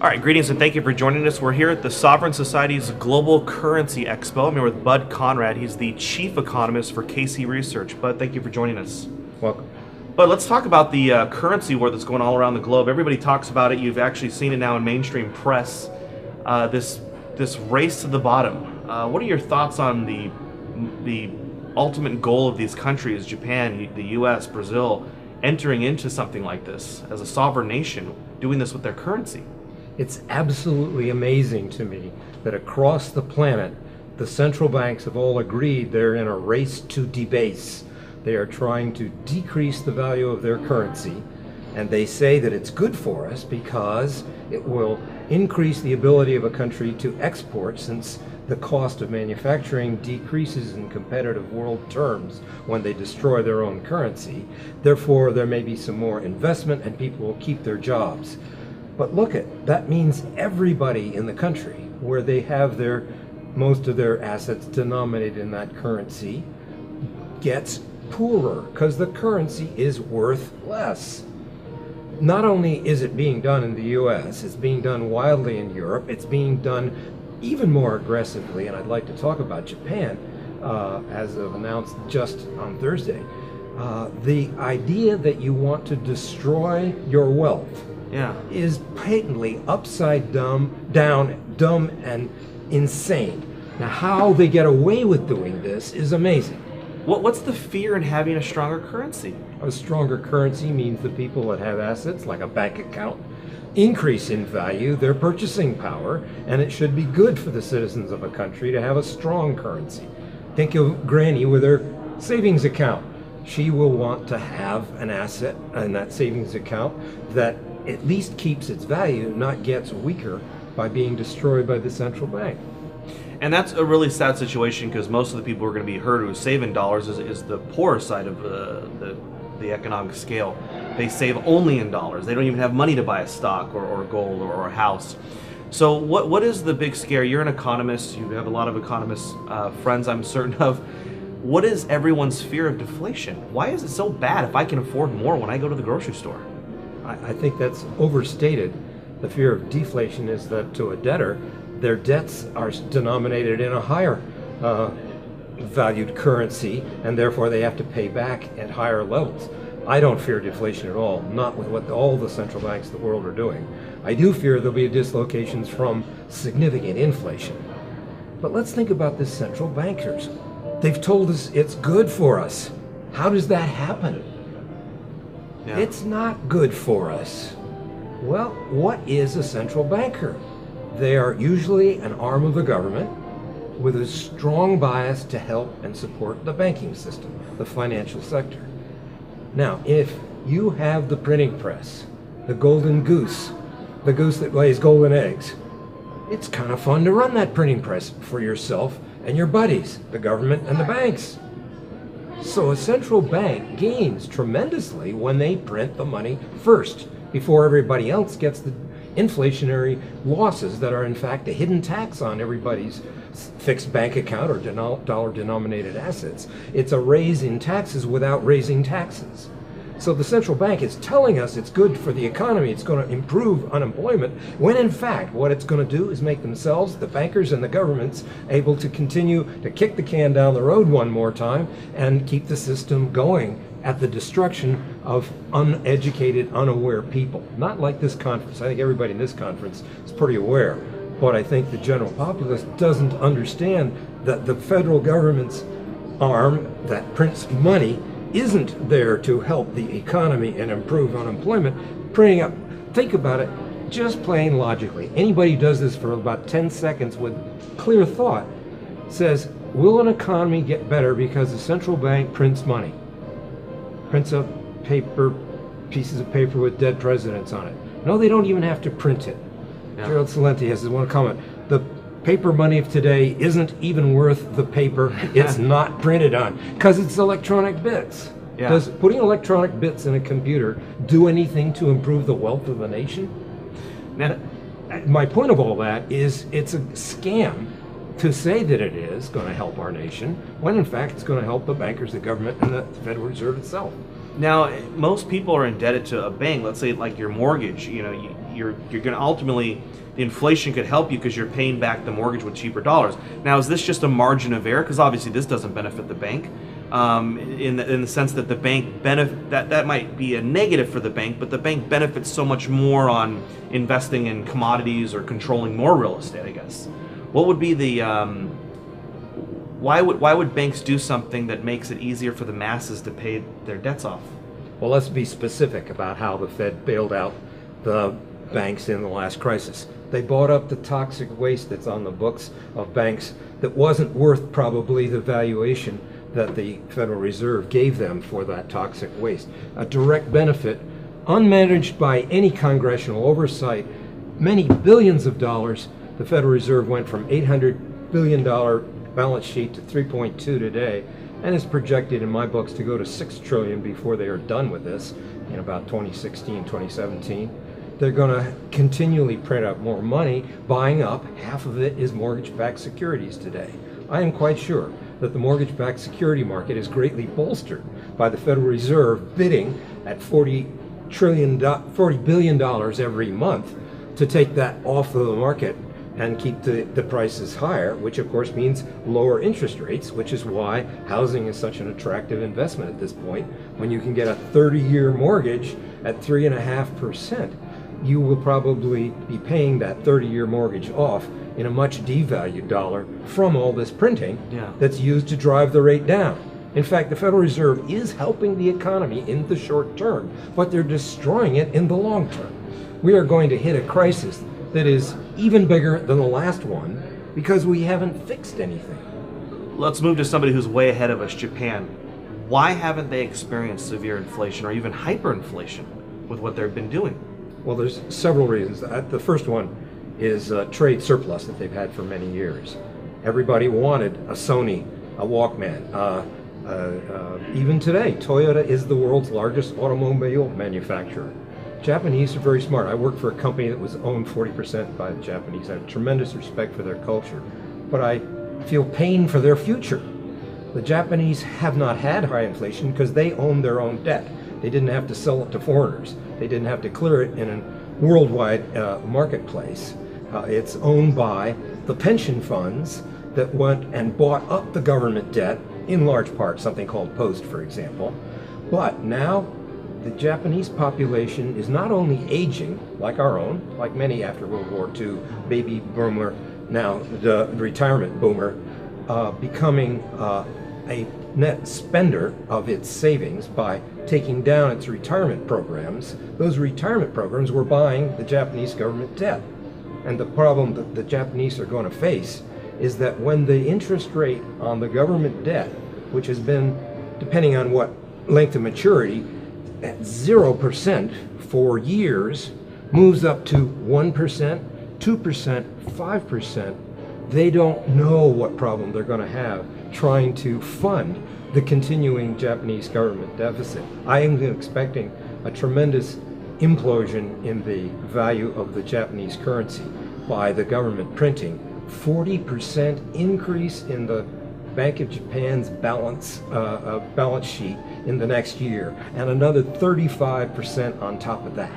All right, greetings and thank you for joining us. We're here at the Sovereign Society's Global Currency Expo. I'm here with Bud Conrad. He's the chief economist for KC Research. Bud, thank you for joining us. Welcome. But let's talk about the currency war that's going all around the globe. Everybody talks about it. You've actually seen it now in mainstream press. This race to the bottom. What are your thoughts on the ultimate goal of these countries, Japan, the U.S., Brazil, entering into something like this as a sovereign nation, doing this with their currency? It's absolutely amazing to me that across the planet, the central banks have all agreed they're in a race to debase. They are trying to decrease the value of their currency, and they say that it's good for us because it will increase the ability of a country to export, since the cost of manufacturing decreases in competitive world terms when they destroy their own currency. Therefore, there may be some more investment and people will keep their jobs. But look at, that means everybody in the country where they have most of their assets denominated in that currency gets poorer because the currency is worth less. Not only is it being done in the US, it's being done wildly in Europe, it's being done even more aggressively, and I'd like to talk about Japan, as of announced just on Thursday. The idea that you want to destroy your wealth is patently upside down, dumb, and insane. Now, how they get away with doing this is amazing. What's the fear in having a stronger currency? A stronger currency means the people that have assets, like a bank account, increase in value, their purchasing power, and it should be good for the citizens of a country to have a strong currency. Think of Granny with her savings account. She will want to have an asset in that savings account that at least keeps its value, not gets weaker by being destroyed by the central bank. And that's a really sad situation, because most of the people who are going to be hurt who save in dollars is the poorer side of the economic scale. They save only in dollars. They don't even have money to buy a stock or gold or a house. So what is the big scare? You're an economist. You have a lot of economist friends, I'm certain of. What is everyone's fear of deflation? Why is it so bad if I can afford more when I go to the grocery store? I think that's overstated. The fear of deflation is that to a debtor, their debts are denominated in a higher valued currency, and therefore they have to pay back at higher levels. I don't fear deflation at all, not with what all the central banks of the world are doing. I do fear there'll be dislocations from significant inflation. But let's think about the central bankers. They've told us it's good for us. How does that happen? Yeah. It's not good for us. Well, what is a central banker? They are usually an arm of the government with a strong bias to help and support the banking system, the financial sector. Now, if you have the printing press, the golden goose, the goose that lays golden eggs, it's kind of fun to run that printing press for yourself and your buddies, the government and the banks. So a central bank gains tremendously when they print the money first, before everybody else gets the inflationary losses that are in fact a hidden tax on everybody's fixed bank account or dollar-denominated assets. It's a raise in taxes without raising taxes. So the central bank is telling us it's good for the economy, it's going to improve unemployment, when in fact what it's going to do is make themselves, the bankers and the governments, able to continue to kick the can down the road one more time and keep the system going at the destruction of uneducated, unaware people. Not like this conference. I think everybody in this conference is pretty aware. But I think the general populace doesn't understand that the federal government's arm that prints money isn't there to help the economy and improve unemployment. Printing up, think about it, just plain logically. Anybody who does this for about 10 seconds with clear thought says, will an economy get better because the central bank prints money? Prints up pieces of paper with dead presidents on it. No, they don't even have to print it. Yeah. Gerald Celente has this one comment. The paper money of today isn't even worth the paper it's not printed on, because it's electronic bits. Yeah. Does putting electronic bits in a computer do anything to improve the wealth of the nation? Now, my point of all that is it's a scam to say that it is going to help our nation, when in fact it's going to help the bankers, the government, and the Federal Reserve itself. Now, most people are indebted to a bank. Let's say like your mortgage. You know, you're going to ultimately, the inflation could help you because you're paying back the mortgage with cheaper dollars. Now, is this just a margin of error? Because obviously this doesn't benefit the bank, in the sense that the bank that might be a negative for the bank, but the bank benefits so much more on investing in commodities or controlling more real estate, I guess. What would be the why would banks do something that makes it easier for the masses to pay their debts off? Well, let's be specific about how the Fed bailed out the banks in the last crisis. They bought up the toxic waste that's on the books of banks that wasn't worth probably the valuation that the Federal Reserve gave them for that toxic waste. A direct benefit, unmanaged by any congressional oversight, many billions of dollars. The Federal Reserve went from $800 billion balance sheet to 3.2 today, and is projected in my books to go to 6 trillion before they are done with this in about 2016, 2017. They're going to continually print out more money, buying up. Half of it is mortgage-backed securities today. I am quite sure that the mortgage-backed security market is greatly bolstered by the Federal Reserve bidding at $40 billion every month to take that off of the market and keep the prices higher, which of course means lower interest rates, which is why housing is such an attractive investment at this point. When you can get a 30-year mortgage at 3.5%, you will probably be paying that 30-year mortgage off in a much devalued dollar from all this printing that's used to drive the rate down. In fact, the Federal Reserve is helping the economy in the short term, but they're destroying it in the long term. We are going to hit a crisis that is even bigger than the last one because we haven't fixed anything. Let's move to somebody who's way ahead of us, Japan. Why haven't they experienced severe inflation or even hyperinflation with what they've been doing? Well, there's several reasons. The first one is trade surplus that they've had for many years. Everybody wanted a Sony, a Walkman. Even today, Toyota is the world's largest automobile manufacturer. Japanese are very smart. I worked for a company that was owned 40% by the Japanese. I have tremendous respect for their culture, but I feel pain for their future. The Japanese have not had high inflation because they own their own debt. They didn't have to sell it to foreigners. They didn't have to clear it in a worldwide marketplace. It's owned by the pension funds that went and bought up the government debt, in large part, something called Post, for example. But now the Japanese population is not only aging, like our own, like many after World War II, baby boomer, now the retirement boomer, becoming a net spender of its savings by taking down its retirement programs. Those retirement programs were buying the Japanese government debt. And the problem that the Japanese are going to face is that when the interest rate on the government debt, which has been, depending on what length of maturity, at 0% for years, moves up to 1%, 2%, 5%, they don't know what problem they're going to have trying to fund the continuing Japanese government deficit. I am expecting a tremendous implosion in the value of the Japanese currency by the government printing. 40% increase in the Bank of Japan's balance sheet in the next year, and another 35% on top of that.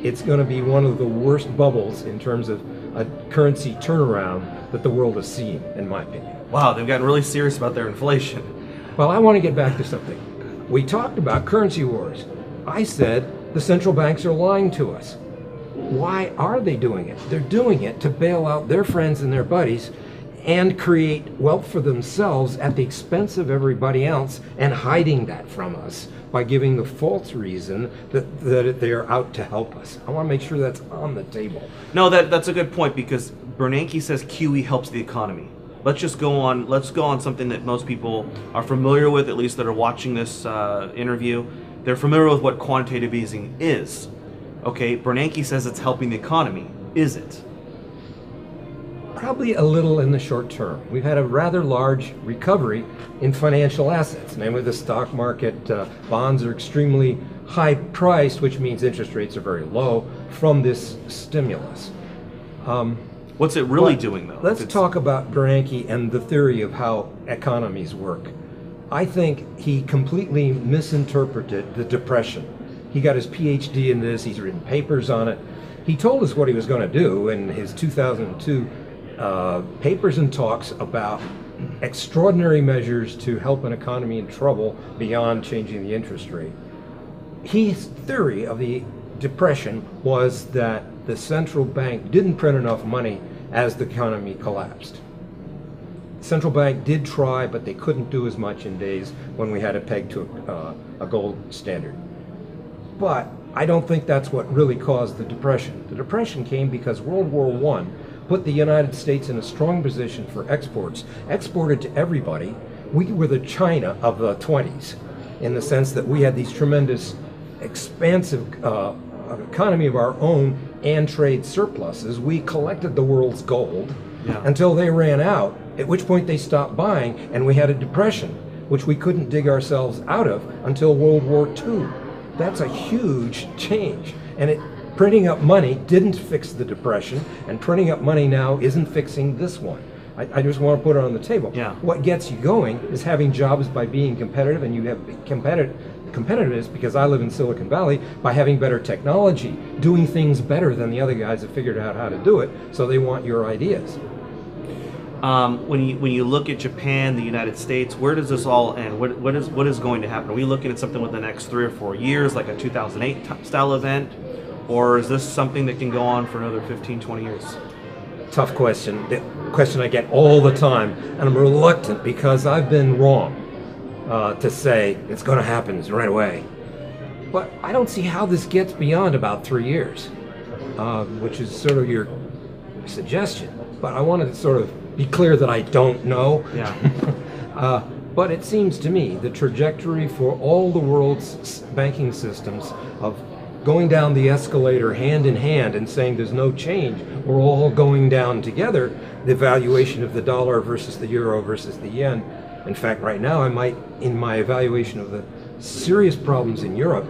It's going to be one of the worst bubbles in terms of a currency turnaround that the world has seen, in my opinion. Wow, they've gotten really serious about their inflation. Well, I want to get back to something. We talked about currency wars. I said the central banks are lying to us. Why are they doing it? They're doing it to bail out their friends and their buddies and create wealth for themselves at the expense of everybody else, and hiding that from us by giving the false reason that they are out to help us. I want to make sure that's on the table. No, that's a good point, because Bernanke says QE helps the economy. Let's go on something that most people are familiar with, at least that are watching this interview. They're familiar with what quantitative easing is. Okay, Bernanke says it's helping the economy. Is it? Probably a little in the short term. We've had a rather large recovery in financial assets, namely the stock market. Bonds are extremely high priced, which means interest rates are very low from this stimulus. What's it really doing, though? Let's talk about Bernanke and the theory of how economies work. I think he completely misinterpreted the Depression. He got his PhD in this, he's written papers on it. He told us what he was going to do in his 2002 papers and talks about extraordinary measures to help an economy in trouble beyond changing the interest rate. His theory of the Depression was that the central bank didn't print enough money as the economy collapsed. The central bank did try, but they couldn't do as much in days when we had a peg to a gold standard. But I don't think that's what really caused the Depression. The Depression came because World War I put the United States in a strong position for exports, exported to everybody. We were the China of the 20s, in the sense that we had these tremendous, expansive economy of our own and trade surpluses. We collected the world's gold until they ran out, at which point they stopped buying, and we had a depression, which we couldn't dig ourselves out of until World War II. That's a huge change, and printing up money didn't fix the Depression, and printing up money now isn't fixing this one. I just want to put it on the table. What gets you going is having jobs by being competitive, and you have competitiveness, because I live in Silicon Valley, by having better technology, doing things better than the other guys have figured out how to do it, so they want your ideas. When you look at Japan, the United States, where does this all end? What is going to happen? Are we looking at something within the next 3 or 4 years, like a 2008 style event? Or is this something that can go on for another 15, 20 years? Tough question. The question I get all the time, and I'm reluctant because I've been wrong to say it's going to happen right away. But I don't see how this gets beyond about 3 years, which is sort of your suggestion. But I wanted to sort of be clear that I don't know. But it seems to me the trajectory for all the world's banking systems of going down the escalator hand in hand and saying there's no change, we're all going down together, the valuation of the dollar versus the euro versus the yen. In fact, right now I might, in my evaluation of the serious problems in Europe,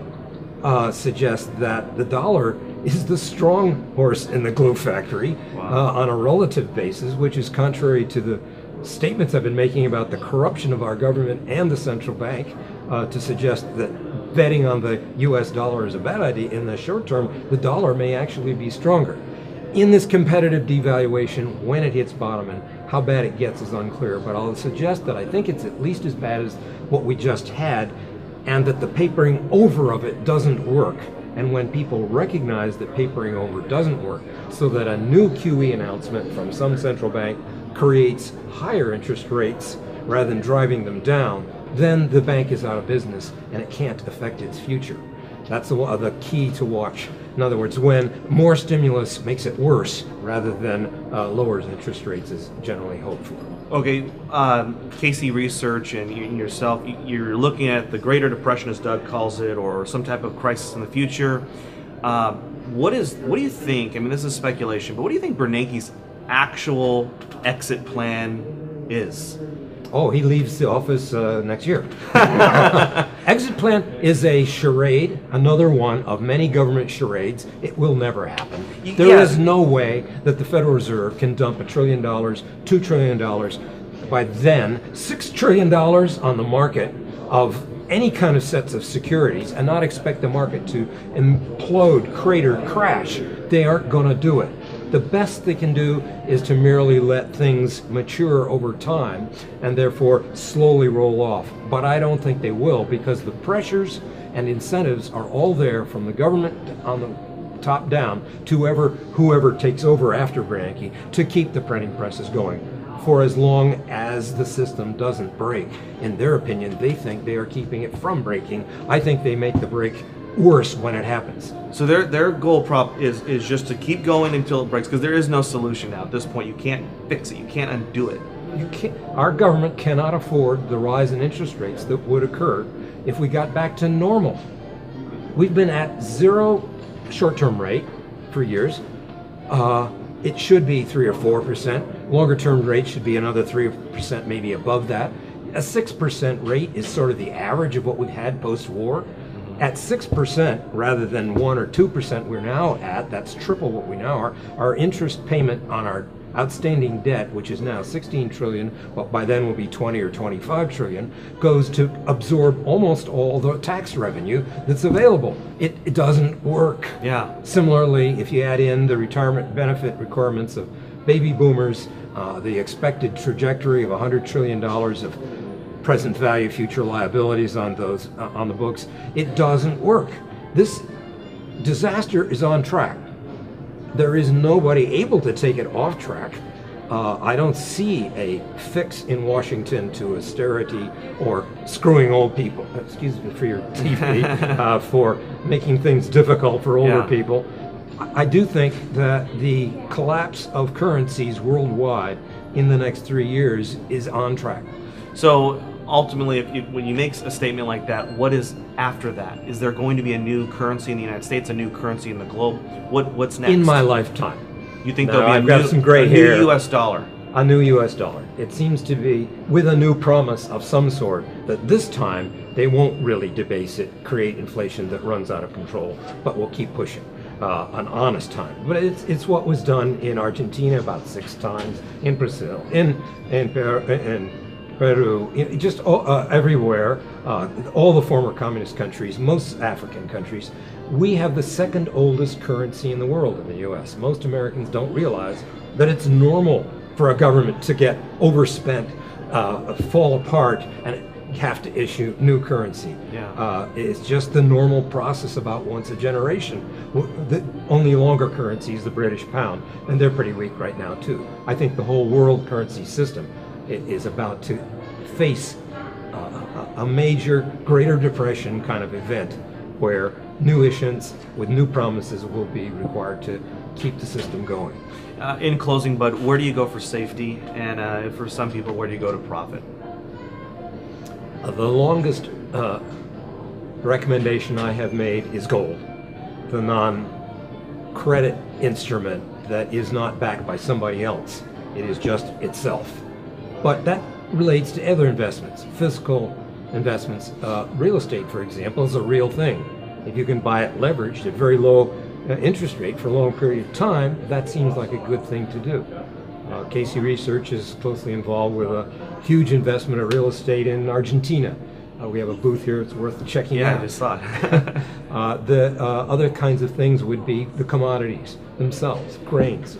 suggest that the dollar is the strong horse in the glue factory on a relative basis, which is contrary to the statements I've been making about the corruption of our government and the central bank, to suggest that betting on the US dollar is a bad idea. In the short term, the dollar may actually be stronger. In this competitive devaluation, when it hits bottom, and how bad it gets is unclear, but I'll suggest that I think it's at least as bad as what we just had, and that the papering over of it doesn't work. And when people recognize that papering over doesn't work, so that a new QE announcement from some central bank creates higher interest rates rather than driving them down, then the bank is out of business and it can't affect its future. That's the key to watch. In other words, when more stimulus makes it worse rather than lowers interest rates is generally hoped for. Okay, Casey Research and yourself, you're looking at the Greater Depression, as Doug calls it, or some type of crisis in the future. What do you think, I mean, this is speculation, but what do you think Bernanke's actual exit plan is? Oh, he leaves the office next year. Exit plan is a charade, another one of many government charades. It will never happen. There is no way that the Federal Reserve can dump $1 trillion, $2 trillion, by then $6 trillion on the market of any kind of sets of securities and not expect the market to implode, crater, crash. They aren't going to do it. The best they can do is to merely let things mature over time and therefore slowly roll off. But I don't think they will, because the pressures and incentives are all there from the government on the top down to whoever takes over after Bernanke to keep the printing presses going for as long as the system doesn't break. In their opinion, they think they are keeping it from breaking. I think they make the break worse when it happens. So their goal prop is just to keep going until it breaks, because there is no solution now. At this point, you can't fix it. You can't undo it. You can't. Our government cannot afford the rise in interest rates that would occur if we got back to normal. We've been at 0 short-term rate for years. It should be 3 or 4%. Longer-term rate should be another 3%, maybe above that. A 6% rate is sort of the average of what we've had post-war. At 6% rather than 1 or 2% we're now at, that's triple what we now are. Our interest payment on our outstanding debt, which is now 16 trillion, but by then will be 20 or 25 trillion, goes to absorb almost all the tax revenue that's available. It doesn't work. Yeah. Similarly, if you add in the retirement benefit requirements of baby boomers, the expected trajectory of $100 trillion of present value future liabilities on those on the books, it doesn't work. This disaster is on track. There is nobody able to take it off track. I don't see a fix in Washington to austerity or screwing old people, excuse me for your TV, for making things difficult for older people. I do think that the collapse of currencies worldwide in the next 3 years is on track. So ultimately, when you make a statement like that, what is after that? Is there going to be a new currency in the United States, a new currency in the globe? What's next? In my lifetime. You think Now, there'll be I've got some gray hair. new U.S. dollar? A new U.S. dollar. It seems to be with a new promise of some sort that this time they won't really debase it, create inflation that runs out of control, but will keep pushing. An honest time. But it's what was done in Argentina about 6 times, in Brazil, in Peru, just everywhere, all the former communist countries, most African countries. We have the second oldest currency in the world in the U.S. Most Americans don't realize that it's normal for a government to get overspent, fall apart, and have to issue new currency. Yeah. It's just the normal process about once a generation. The only longer currencies, the British pound, and they're pretty weak right now too. I think the whole world currency system is about to face a major Greater Depression kind of event where new issuance with new promises will be required to keep the system going. In closing, Bud, where do you go for safety? And for some people, where do you go to profit? The longest recommendation I have made is gold, the non-credit instrument that is not backed by somebody else. It is just itself. But that relates to other investments, physical investments. Real estate, for example, is a real thing. If you can buy it leveraged at very low interest rate for a long period of time, that seems like a good thing to do. Casey Research is closely involved with a huge investment of real estate in Argentina. We have a booth here, it's worth checking out. Yeah, I just saw it. The other kinds of things would be the commodities themselves, grains.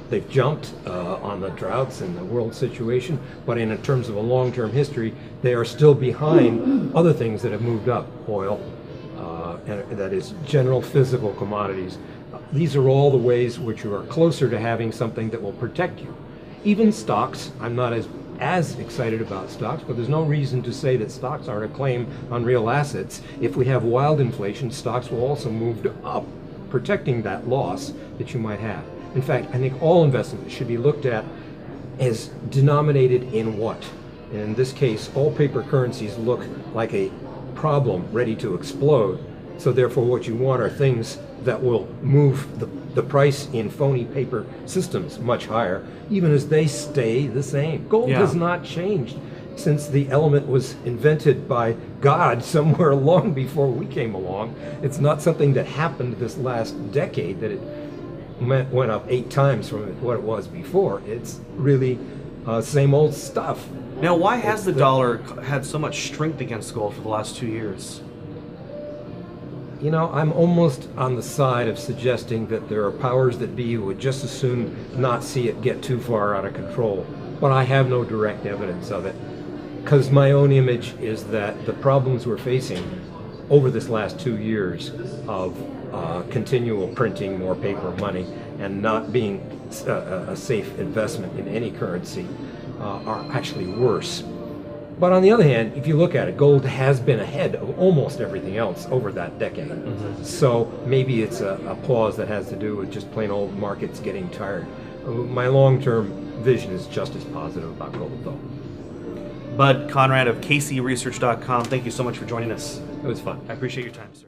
They've jumped on the droughts and the world situation, but in terms of a long-term history, they are still behind other things that have moved up, oil, and that is general physical commodities. These are all the ways which you are closer to having something that will protect you. Even stocks, I'm not as excited about stocks, but there's no reason to say that stocks aren't a claim on real assets. If we have wild inflation, stocks will also move up, protecting that loss that you might have. In fact, I think all investments should be looked at as denominated in what? And in this case, all paper currencies look like a problem ready to explode. So therefore what you want are things that will move the price in phony paper systems much higher, even as they stay the same. Gold has not changed since the element was invented by God somewhere long before we came along. It's not something that happened this last decade that it went up 8 times from what it was before. It's really same old stuff. Now, why has the dollar had so much strength against gold for the last 2 years? You know, I'm almost on the side of suggesting that there are powers that be who would just as soon not see it get too far out of control. But I have no direct evidence of it, because my own image is that the problems we're facing over this last 2 years of continual printing more paper money and not being a safe investment in any currency are actually worse. But on the other hand, if you look at it, gold has been ahead of almost everything else over that decade. So maybe it's a pause that has to do with just plain old markets getting tired. My long-term vision is just as positive about gold, though. Bud Conrad of KCResearch.com, thank you so much for joining us. It was fun. I appreciate your time, sir.